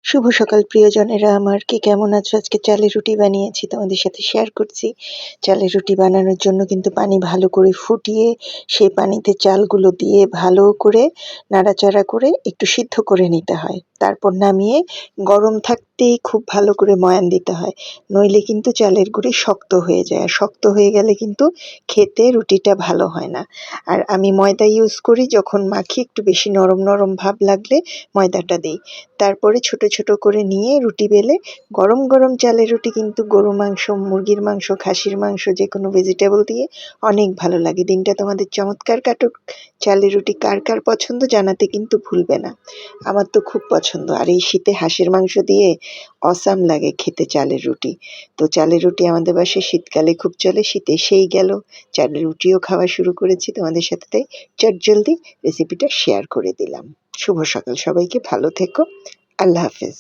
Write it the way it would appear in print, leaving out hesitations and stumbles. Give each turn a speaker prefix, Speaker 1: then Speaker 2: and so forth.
Speaker 1: শুভ সকাল প্রিয়জনেরা আমার, কে কেমন আছো? আজকে চালের রুটি বানিয়েছি, তোমাদের সাথে শেয়ার করছি। চালের রুটি বানানোর জন্য কিন্তু পানি ভালো করে ফুটিয়ে সেই পানিতে চালগুলো দিয়ে ভালো করে নাড়াচাড়া করে একটু সিদ্ধ করে নিতে হয়। তারপর নামিয়ে গরম থাকতেই খুব ভালো করে ময়ান দিতে হয়, নইলে কিন্তু চালের গুঁড়ি শক্ত হয়ে যায়, আর শক্ত হয়ে গেলে কিন্তু খেতে রুটিটা ভালো হয় না। আর আমি ময়দা ইউজ করি, যখন মাখি একটু বেশি নরম নরম ভাব লাগলে ময়দাটা দিই। তারপরে ছোট ছোট করে নিয়ে রুটি বেলে গরম গরম চালের রুটি কিন্তু গরু মাংস, মুরগির মাংস, খাসির মাংস, যে কোনো ভেজিটেবল দিয়ে অনেক ভালো লাগে। দিনটা তোমাদের চমৎকার কাটুক। চালের রুটি কার কার পছন্দ জানাতে কিন্তু ভুলবে না। আমার তো খুব পছন্দ, আর এই শীতে হাঁসের মাংস দিয়ে অসাম লাগে খেতে চালের রুটি। তো চালের রুটি আমাদের বাসায় শীতকালে খুব চলে, শীত এসেই গেল, চালের রুটিও খাওয়া শুরু করেছি তোমাদের সাথে, তাই চটজলদি রেসিপিটা শেয়ার করে দিলাম। শুভ সকাল সবাইকে, ভালো থেকো। আল্লাহ হাফেজ।